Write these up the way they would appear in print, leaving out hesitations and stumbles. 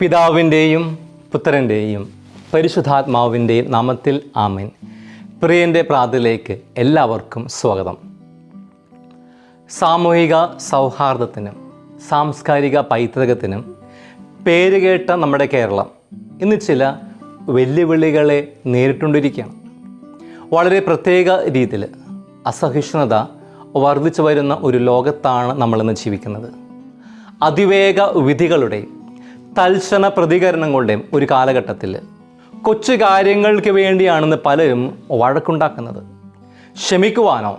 പിതാവിൻ്റെയും പുത്രൻ്റെയും പരിശുദ്ധാത്മാവിൻ്റെയും നാമത്തിൽ ആമേൻ. പ്രിയൻ്റെ പ്രാർത്ഥനയിലേക്ക് എല്ലാവർക്കും സ്വാഗതം. സാമൂഹിക സൗഹാർദ്ദത്തിനും സാംസ്കാരിക പൈതൃകത്തിനും പേരുകേട്ട നമ്മുടെ കേരളം ഇന്ന് ചില വെല്ലുവിളികളെ നേരിട്ടുകൊണ്ടിരിക്കുകയാണ്. വളരെ പ്രത്യേക രീതിയിൽ അസഹിഷ്ണുത വർദ്ധിച്ചു വരുന്ന ഒരു ലോകത്താണ് നമ്മളിന്ന് ജീവിക്കുന്നത്. അതിവേഗ വിധികളുടെയും തൽക്ഷണ പ്രതികരണങ്ങളുടെയും ഒരു കാലഘട്ടത്തിൽ കൊച്ചു കാര്യങ്ങൾക്ക് വേണ്ടിയാണെന്ന് പലരും വഴക്കുണ്ടാക്കുന്നത്. ക്ഷമിക്കുവാനോ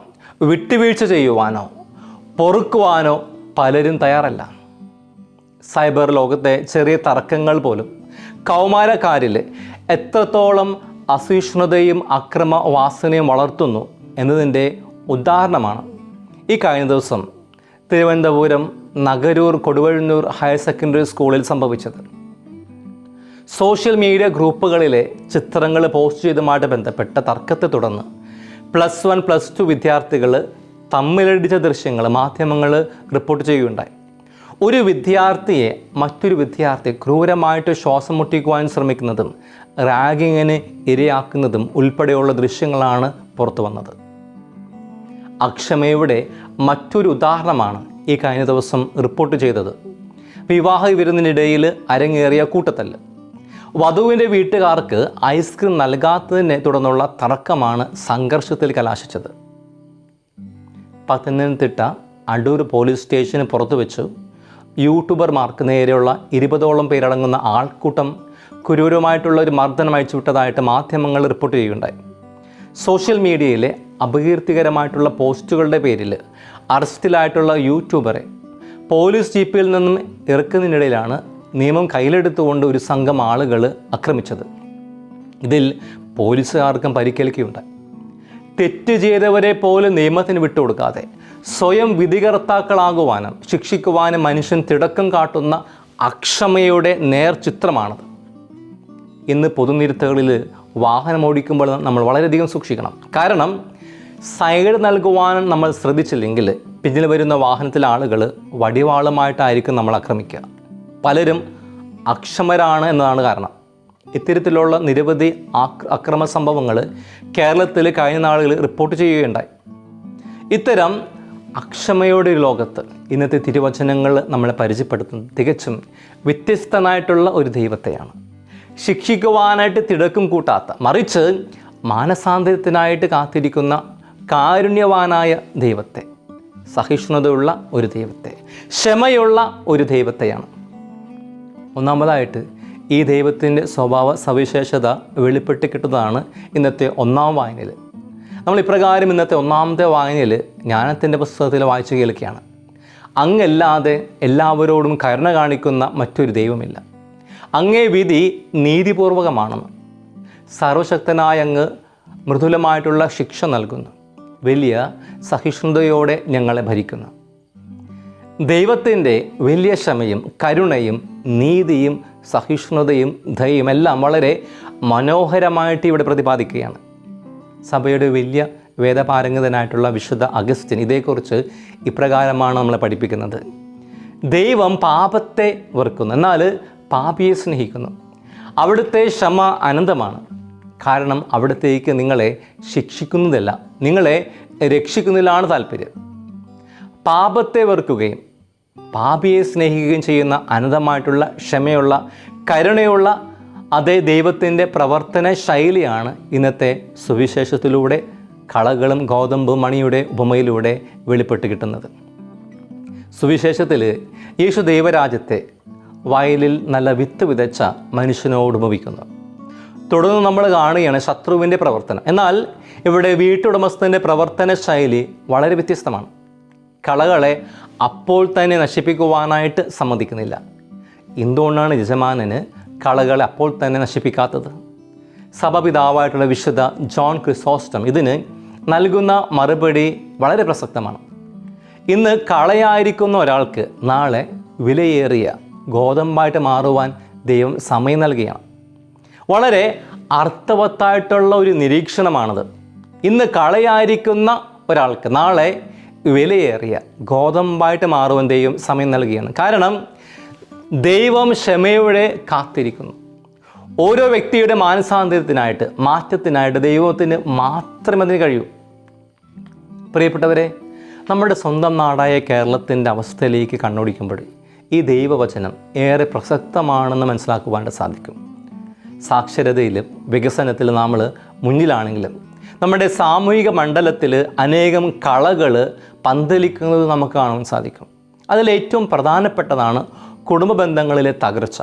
വിട്ടുവീഴ്ച ചെയ്യുവാനോ പൊറുക്കുവാനോ പലരും തയ്യാറല്ല. സൈബർ ലോകത്തെ ചെറിയ തർക്കങ്ങൾ പോലും കൗമാരക്കാരിൽ എത്രത്തോളം അസഹിഷ്ണുതയും അക്രമ വാസനയും വളർത്തുന്നു എന്നതിൻ്റെ ഉദാഹരണമാണ് ഈ കഴിഞ്ഞ ദിവസം തിരുവനന്തപുരം നഗരൂർ കൊടുവള്ളൂർ ഹയർ സെക്കൻഡറി സ്കൂളിൽ സംഭവിച്ചത്. സോഷ്യൽ മീഡിയ ഗ്രൂപ്പുകളിലെ ചിത്രങ്ങൾ പോസ്റ്റ് ചെയ്തുമായിട്ട് ബന്ധപ്പെട്ട തർക്കത്തെ തുടർന്ന് +1, +2 വിദ്യാർത്ഥികൾ തമ്മിലടിച്ച ദൃശ്യങ്ങൾ മാധ്യമങ്ങൾ റിപ്പോർട്ട് ചെയ്യുകയുണ്ടായി. ഒരു വിദ്യാർത്ഥിയെ മറ്റൊരു വിദ്യാർത്ഥി ക്രൂരമായിട്ട് ശ്വാസം മുട്ടിക്കുവാൻ ശ്രമിക്കുന്നതും റാഗിങ്ങിന് ഇരയാക്കുന്നതും ഉൾപ്പെടെയുള്ള ദൃശ്യങ്ങളാണ് പുറത്തു വന്നത്. അക്ഷമയുടെ മറ്റൊരു ഉദാഹരണമാണ് ഈ കഴിഞ്ഞ ദിവസം റിപ്പോർട്ട് ചെയ്തത്. വിവാഹ വിരുന്നിനിടയിൽ അരങ്ങേറിയ കൂട്ടത്തല്ല്. വധുവിൻ്റെ വീട്ടുകാർക്ക് ഐസ്ക്രീം നൽകാത്തതിനെ തുടർന്നുള്ള തർക്കമാണ് സംഘർഷത്തിൽ കലാശിച്ചത്. പത്തനംതിട്ട അടൂർ പോലീസ് സ്റ്റേഷന് പുറത്തു വെച്ച് യൂട്യൂബർമാർക്ക് നേരെയുള്ള 20ഓളം പേരടങ്ങുന്ന ആൾക്കൂട്ടം ക്രൂരമായിട്ടുള്ള ഒരു മർദ്ദനം അയച്ചുവിട്ടതായിട്ട് മാധ്യമങ്ങൾ റിപ്പോർട്ട് ചെയ്യുകയുണ്ടായി. സോഷ്യൽ മീഡിയയിലെ അപകീർത്തികരമായിട്ടുള്ള പോസ്റ്റുകളുടെ പേരിൽ അറസ്റ്റിലായിട്ടുള്ള യൂട്യൂബറെ പോലീസ് ജീപ്പിൽ നിന്നും ഇറക്കുന്നതിനിടയിലാണ് നിയമം കയ്യിലെടുത്തുകൊണ്ട് ഒരു സംഘം ആളുകൾ ആക്രമിച്ചത്. ഇതിൽ പോലീസുകാർക്കും പരിക്കേൽക്കുകയുണ്ടായി. തെറ്റ് ചെയ്തവരെ പോലും നിയമത്തിന് വിട്ടുകൊടുക്കാതെ സ്വയം വിധികർത്താക്കളാകുവാനും ശിക്ഷിക്കുവാനും മനുഷ്യൻ തിടക്കം കാട്ടുന്ന അക്ഷമയുടെ നേർചിത്രമാണത്. ഇന്ന് പൊതുനിരത്തുകളിൽ വാഹനം ഓടിക്കുമ്പോൾ നമ്മൾ വളരെയധികം സൂക്ഷിക്കണം. കാരണം സൈഡ് നൽകുവാൻ നമ്മൾ ശ്രദ്ധിച്ചില്ലെങ്കിൽ പിന്നിൽ വരുന്ന വാഹനത്തിലെ ആളുകൾ വടിവാളുമായിട്ടായിരിക്കും നമ്മൾ ആക്രമിക്കുക. പലരും അക്ഷമരാണ് എന്നതാണ് കാരണം. ഇത്തരത്തിലുള്ള നിരവധി അക്രമ സംഭവങ്ങൾ കേരളത്തിൽ കഴിഞ്ഞ നാളുകളിൽ റിപ്പോർട്ട് ചെയ്യുകയുണ്ടായി. ഇത്തരം അക്ഷമയുടെ ഒരു ലോകത്ത് ഇന്നത്തെ തിരുവചനങ്ങൾ നമ്മളെ പരിചയപ്പെടുത്തുന്നത് തികച്ചും വ്യത്യസ്തനായിട്ടുള്ള ഒരു ദൈവത്തെയാണ്. ശിക്ഷിക്കുവാനായിട്ട് തിടക്കും കൂട്ടാത്ത, മറിച്ച് മാനസാന്തരത്തിനായിട്ട് കാത്തിരിക്കുന്ന കാരുണ്യവാനായ ദൈവത്തെ, സഹിഷ്ണുതയുള്ള ഒരു ദൈവത്തെ, ക്ഷമയുള്ള ഒരു ദൈവത്തെയാണ്. ഒന്നാമതായിട്ട് ഈ ദൈവത്തിൻ്റെ സ്വഭാവ സവിശേഷത വെളിപ്പെട്ട് കിട്ടുന്നതാണ് ഇന്നത്തെ ഒന്നാം വായനയിൽ. നമ്മൾ ഇപ്രകാരം ഇന്നത്തെ ഒന്നാമത്തെ വായനയിൽ ജ്ഞാനത്തിൻ്റെ പുസ്തകത്തിൽ വായിച്ചു കേൾക്കുകയാണ്. അങ്ങല്ലാതെ എല്ലാവരോടും കരുണ കാണിക്കുന്ന മറ്റൊരു ദൈവമില്ല. അങ്ങേ വിധി നീതിപൂർവകമാണെന്ന്. സർവശക്തനായ അങ്ങ് മൃദുലമായിട്ടുള്ള ശിക്ഷ നൽകുന്നു. വലിയ സഹിഷ്ണുതയോടെ ഞങ്ങളെ ഭരിക്കുന്നു. ദൈവത്തിൻ്റെ വലിയ ക്ഷമയും കരുണയും നീതിയും സഹിഷ്ണുതയും ദയയും എല്ലാം വളരെ മനോഹരമായിട്ട് ഇവിടെ പ്രതിപാദിക്കുകയാണ്. സഭയുടെ വലിയ വേദപാരംഗതനായിട്ടുള്ള വിശുദ്ധ അഗസ്റ്റിൻ ഇതേക്കുറിച്ച് ഇപ്രകാരമാണ് നമ്മളെ പഠിപ്പിക്കുന്നത്. ദൈവം പാപത്തെ വെറുക്കുന്നു, എന്നാൽ പാപിയെ സ്നേഹിക്കുന്നു. അവിടുത്തെ ക്ഷമ അനന്തമാണ്. കാരണം അവിടത്തേക്ക് നിങ്ങളെ ശിക്ഷിക്കുന്നതല്ല, നിങ്ങളെ രക്ഷിക്കുന്നതിലാണ് താല്പര്യം. പാപത്തെ വെറുക്കുകയും പാപിയെ സ്നേഹിക്കുകയും ചെയ്യുന്ന അനന്തമായിട്ടുള്ള ക്ഷമയുള്ള കരുണയുള്ള അതേ ദൈവത്തിൻ്റെ പ്രവർത്തന ശൈലിയാണ് ഇന്നത്തെ സുവിശേഷത്തിലൂടെ കളകളും ഗോതമ്പും മണിയുടെ ഉപമയിലൂടെ വെളിപ്പെട്ട് കിട്ടുന്നത്. സുവിശേഷത്തിൽ യേശു ദൈവരാജ്യത്തെ വയലിൽ നല്ല വിത്ത് വിതച്ച മനുഷ്യനോട് ഉപമിക്കുന്നു. തുടർന്ന് നമ്മൾ കാണുകയാണ് ശത്രുവിൻ്റെ പ്രവർത്തനം. എന്നാൽ ഇവിടെ വീട്ടുടമസ്ഥൻ്റെ പ്രവർത്തന ശൈലി വളരെ വ്യത്യസ്തമാണ്. കളകളെ അപ്പോൾ തന്നെ നശിപ്പിക്കുവാനായിട്ട് സമ്മതിക്കുന്നില്ല. എന്തുകൊണ്ടാണ് യജമാനന് കളകളെ അപ്പോൾ തന്നെ നശിപ്പിക്കാത്തത്? സഭാപിതാവായിട്ടുള്ള വിശുദ്ധ ജോൺ ക്രിസോസ്റ്റം ഇതിന് നൽകുന്ന മറുപടി വളരെ പ്രസക്തമാണ്. ഇന്ന് കളയായിരിക്കുന്ന ഒരാൾക്ക് നാളെ വിലയേറിയ ഗോതമ്പായിട്ട് മാറുവാൻ ദൈവം സമയം നൽകുകയാണ്. വളരെ അർത്ഥവത്തായിട്ടുള്ള ഒരു നിരീക്ഷണമാണത്. ഇന്ന് കളയായിരിക്കുന്ന ഒരാൾക്ക് നാളെ വിലയേറിയ ഗോതമ്പായിട്ട് മാറുവാൻ ദൈവം സമയം നൽകുകയാണ്. കാരണം ദൈവം ക്ഷമയോടെ കാത്തിരിക്കുന്നു. ഓരോ വ്യക്തിയുടെ മാനസാന്തരത്തിനായിട്ട്, മാറ്റത്തിനായിട്ട് ദൈവത്തിന് മാത്രമേ അതിന് കഴിയൂ. പ്രിയപ്പെട്ടവരെ, നമ്മുടെ സ്വന്തം നാടായ കേരളത്തിൻ്റെ അവസ്ഥയിലേക്ക് കണ്ണോടിക്കുമ്പോൾ ഈ ദൈവവചനം ഏറെ പ്രസക്തമാണെന്ന് മനസ്സിലാക്കുവാൻ സാധിക്കും. സാക്ഷരതയിലും വികസനത്തിലും നമ്മൾ മുന്നിലാണെങ്കിലും നമ്മുടെ സാമൂഹിക മണ്ഡലത്തിൽ അനേകം കളകൾ പന്തലിക്കുന്നത് നമുക്ക് കാണാൻ സാധിക്കും. അതിലേറ്റവും പ്രധാനപ്പെട്ടതാണ് കുടുംബ ബന്ധങ്ങളിലെ തകർച്ച.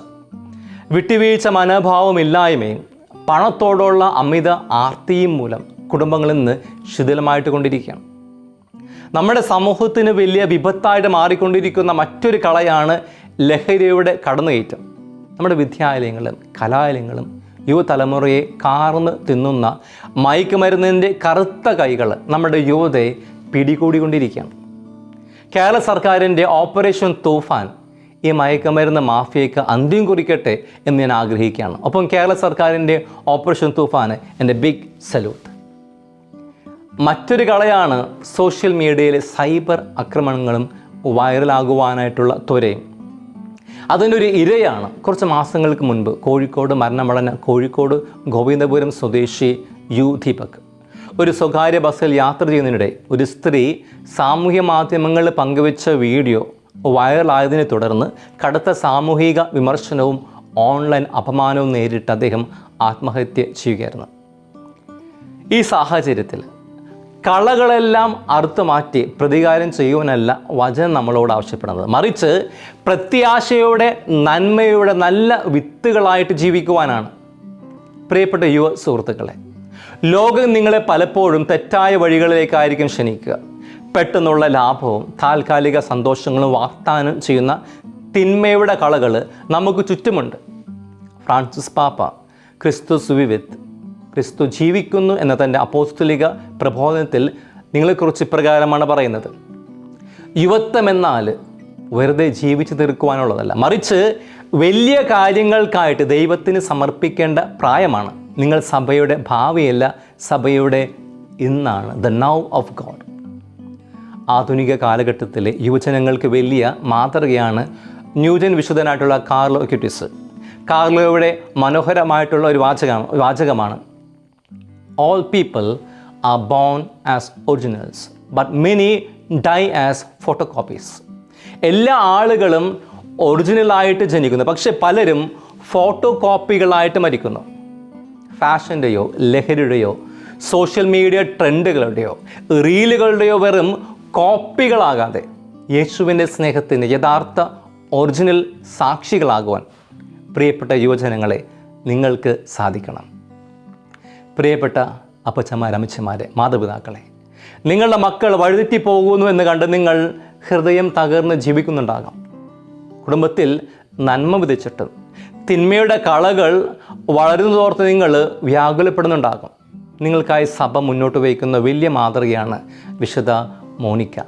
വിട്ടുവീഴ്ച മനോഭാവമില്ലായ്മയും പണത്തോടുള്ള അമിത ആർത്തിയും മൂലം കുടുംബങ്ങളിൽ നിന്ന് ശിഥിലമായിട്ട് കൊണ്ടിരിക്കുകയാണ്. നമ്മുടെ സമൂഹത്തിന് വലിയ വിപത്തായിട്ട് മാറിക്കൊണ്ടിരിക്കുന്ന മറ്റൊരു കളയാണ് ലഹരിയുടെ കടന്നുകയറ്റം. നമ്മുടെ വിദ്യാലയങ്ങളും കലാലയങ്ങളും യുവതലമുറയെ കാർന്ന് തിന്നുന്ന മയക്കുമരുന്നിൻ്റെ കറുത്ത കൈകൾ നമ്മുടെ യുവതയെ പിടികൂടിക്കൊണ്ടിരിക്കുകയാണ്. കേരള സർക്കാരിൻ്റെ ഓപ്പറേഷൻ തൂഫാൻ ഈ മയക്കുമരുന്ന് മാഫിയയ്ക്ക് അന്ത്യം കുറിക്കട്ടെ എന്ന് ഞാൻ ആഗ്രഹിക്കുകയാണ്. ഒപ്പം കേരള സർക്കാരിൻ്റെ ഓപ്പറേഷൻ തൂഫാന് എൻ്റെ ബിഗ് സല്യൂട്ട്. മറ്റൊരു കളയാണ് സോഷ്യൽ മീഡിയയിലെ സൈബർ ആക്രമണങ്ങളും വൈറലാകുവാനായിട്ടുള്ള ത്വരയും. അതിൻ്റെ ഒരു ഇരയാണ് കുറച്ച് മാസങ്ങൾക്ക് മുൻപ് കോഴിക്കോട് മരണമടഞ്ഞ കോഴിക്കോട് ഗോവിന്ദപുരം സ്വദേശി യു ദീപക്. ഒരു സ്വകാര്യ ബസ്സിൽ യാത്ര ചെയ്യുന്നതിനിടെ ഒരു സ്ത്രീ സാമൂഹ്യ മാധ്യമങ്ങളിൽ പങ്കുവെച്ച വീഡിയോ വൈറലായതിനെ തുടർന്ന് കടുത്ത സാമൂഹിക വിമർശനവും ഓൺലൈൻ അപമാനവും നേരിട്ട് അദ്ദേഹം ആത്മഹത്യ ചെയ്യുകയായിരുന്നു. ഈ സാഹചര്യത്തിൽ കളകളെല്ലാം അറുത്തുമാറ്റി പ്രതികാരം ചെയ്യുവാനല്ല വചനം നമ്മളോട് ആവശ്യപ്പെടുന്നത്, മറിച്ച് പ്രത്യാശയോടെ നന്മയുടെ നല്ല വിത്തുകളായിട്ട് ജീവിക്കുവാനാണ്. പ്രിയപ്പെട്ട യുവ സുഹൃത്തുക്കളെ, ലോകം നിങ്ങളെ പലപ്പോഴും തെറ്റായ വഴികളിലേക്കായിരിക്കും ക്ഷണിക്കുക. പെട്ടെന്നുള്ള ലാഭവും താൽക്കാലിക സന്തോഷങ്ങളും വാഗ്ദാനം ചെയ്യുന്ന തിന്മയുടെ കളകൾ നമുക്ക് ചുറ്റുമുണ്ട്. ഫ്രാൻസിസ് പാപ്പ ക്രിസ്തു സുവിവിത്ത്, ക്രിസ്തു ജീവിക്കുന്നു എന്ന തൻ്റെ അപ്പോസ്തലിക പ്രബോധനത്തിൽ നിങ്ങളെക്കുറിച്ച് ഇപ്രകാരമാണ് പറയുന്നത്: യുവത്വം എന്നാൽ വെറുതെ ജീവിച്ചു തീർക്കുവാനുള്ളതല്ല, മറിച്ച് വലിയ കാര്യങ്ങൾക്കായിട്ട് ദൈവത്തിന് സമർപ്പിക്കേണ്ട പ്രായമാണ്. നിങ്ങൾ സഭയുടെ ഭാവിയല്ല, സഭയുടെ ഇന്നാണ്, ദ നൗ ഓഫ് ഗോഡ്. ആധുനിക കാലഘട്ടത്തിലെ യുവജനങ്ങൾക്ക് വലിയ മാതൃകയാണ് ന്യൂജൻ വിശുദ്ധനായിട്ടുള്ള കാർലോ അക്യൂറ്റസ്. കാർലോയുടെ മനോഹരമായിട്ടുള്ള ഒരു വാചകമാണ്: all people are born as originals, but many die as photocopies. എല്ലാ ആളുകളും ഒറിജിനലായിട്ട് ജനിക്കുന്നു, പക്ഷെ പലരും ഫോട്ടോ കോപ്പികളായിട്ട് മരിക്കുന്നു. ഫാഷൻ്റെയോ ലഹരിയുടെയോ സോഷ്യൽ മീഡിയ ട്രെൻഡുകളുടെയോ റീലുകളുടെയോ വെറും കോപ്പികളാകാതെ യേശുവിൻ്റെ സ്നേഹത്തിന് യഥാർത്ഥ ഒറിജിനൽ സാക്ഷികളാകുവാൻ പ്രിയപ്പെട്ട യുവജനങ്ങളെ നിങ്ങൾക്ക് സാധിക്കണം. പ്രിയപ്പെട്ട അപ്പച്ചന്മാർ, അമ്മച്ചമാരെ, മാതാപിതാക്കളെ, നിങ്ങളുടെ മക്കൾ വഴിതെറ്റി പോകുന്നു എന്ന് കണ്ട് നിങ്ങൾ ഹൃദയം തകർന്ന് ജീവിക്കുന്നുണ്ടാകാം. കുടുംബത്തിൽ നന്മ വിതച്ചിട്ടും തിന്മയുടെ കളകൾ വളരുന്നതോർത്ത് നിങ്ങൾ വ്യാകുലപ്പെടുന്നുണ്ടാകും. നിങ്ങൾക്കായി സഭ മുന്നോട്ട് വയ്ക്കുന്ന വലിയ മാതൃകയാണ് വിശുദ്ധ മോനിക്ക.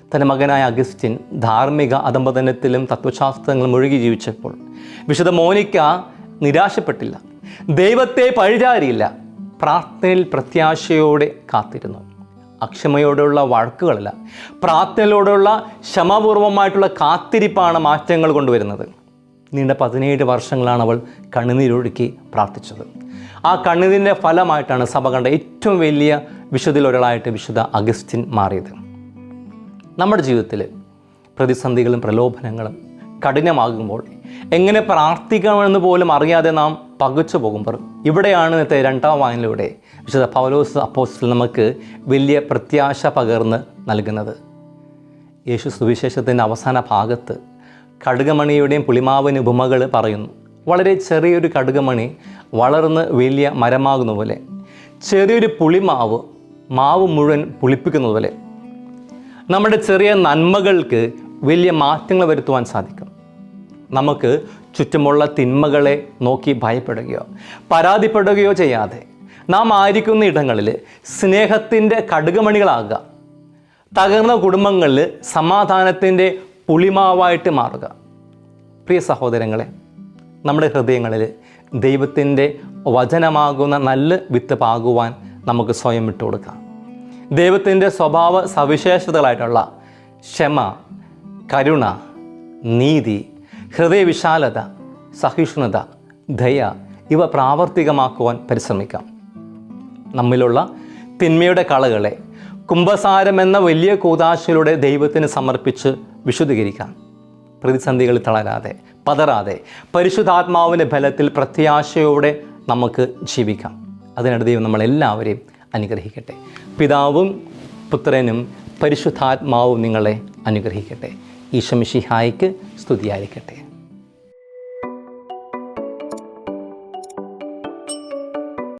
തൻ്റെ മകനായ അഗസ്റ്റിൻ ധാർമ്മിക അധംപതനത്തിലും തത്വശാസ്ത്രങ്ങളും മുഴുകി ജീവിച്ചപ്പോൾ വിശുദ്ധ മോനിക്ക നിരാശപ്പെട്ടില്ല, ദൈവത്തെ പഴിചാരിയില്ല, പ്രാർത്ഥനയിൽ പ്രത്യാശയോടെ കാത്തിരുന്നു. അക്ഷമയോടുള്ള വഴക്കുകളല്ല, പ്രാർത്ഥനയിലൂടെയുള്ള ക്ഷമാപൂർവമായിട്ടുള്ള കാത്തിരിപ്പാണ് മാറ്റങ്ങൾ കൊണ്ടുവരുന്നത്. നീണ്ട 17 വർഷങ്ങളാണ് അവൾ കണ്ണുനീരൊഴുക്കി പ്രാർത്ഥിച്ചത്. ആ കണ്ണുനീരിൻ്റെ ഫലമായിട്ടാണ് സഭ കണ്ട ഏറ്റവും വലിയ വിശുദ്ധയിൽ ഒരാളായിട്ട് വിശുദ്ധ അഗസ്റ്റിൻ മാറിയത്. നമ്മുടെ ജീവിതത്തിൽ പ്രതിസന്ധികളും പ്രലോഭനങ്ങളും കഠിനമാകുമ്പോൾ എങ്ങനെ പ്രാർത്ഥിക്കണമെന്ന് പോലും അറിയാതെ നാം പകച്ചു പോകുമ്പോൾ ഇവിടെയാണ് ഇന്നത്തെ 2ാം വായനയിലൂടെ വിശുദ്ധ പൗലോസ് അപ്പോസ്തലൻ നമുക്ക് വലിയ പ്രത്യാശ പകർന്ന് നൽകുന്നത്. യേശു സുവിശേഷത്തിൻ്റെ അവസാന ഭാഗത്ത് കടുകമണിയുടെയും പുളിമാവിന് ഉപമകൾ പറയുന്നു. വളരെ ചെറിയൊരു കടുകമണി വളർന്ന് വലിയ മരമാകുന്ന പോലെ, ചെറിയൊരു പുളിമാവ് മാവ് മുഴുവൻ പുളിപ്പിക്കുന്നത് പോലെ നമ്മുടെ ചെറിയ നന്മകൾക്ക് വലിയ മാറ്റങ്ങൾ വരുത്തുവാൻ സാധിക്കും. നമുക്ക് ചുറ്റുമുള്ള തിന്മകളെ നോക്കി ഭയപ്പെടുകയോ പരാതിപ്പെടുകയോ ചെയ്യാതെ നാം ആയിരിക്കുന്ന ഇടങ്ങളിൽ സ്നേഹത്തിൻ്റെ കടുകമണികളാകുക. തകർന്ന കുടുംബങ്ങളിൽ സമാധാനത്തിൻ്റെ പുളിമാവായിട്ട് മാറുക. പ്രിയ സഹോദരങ്ങളെ, നമ്മുടെ ഹൃദയങ്ങളിൽ ദൈവത്തിൻ്റെ വചനമാകുന്ന നല്ല വിത്ത് പാകുവാൻ നമുക്ക് സ്വയം വിട്ടുകൊടുക്കാം. ദൈവത്തിൻ്റെ സ്വഭാവ സവിശേഷതകളായിട്ടുള്ള ക്ഷമ, കരുണ, നീതി, ഹൃദയവിശാലത, സഹിഷ്ണുത, ദയ ഇവ പ്രാവർത്തികമാക്കുവാൻ പരിശ്രമിക്കാം. നമ്മിലുള്ള തിന്മയുടെ കളകളെ കുംഭസാരം എന്ന വലിയ കൂദാശയിലൂടെ ദൈവത്തിന് സമർപ്പിച്ച് വിശുദ്ധീകരിക്കാം. പ്രതിസന്ധികളിൽ തളരാതെ, പതറാതെ, പരിശുദ്ധാത്മാവിൻ്റെ ബലത്തിൽ പ്രത്യാശയോടെ നമുക്ക് ജീവിക്കാം. അതിനായിട്ട് ദൈവം നമ്മളെല്ലാവരെയും അനുഗ്രഹിക്കട്ടെ. പിതാവും പുത്രനും പരിശുദ്ധാത്മാവും നിങ്ങളെ അനുഗ്രഹിക്കട്ടെ. ഈശോ മിശിഹായ്ക്ക് സ്തുതിയായിരിക്കട്ടെ.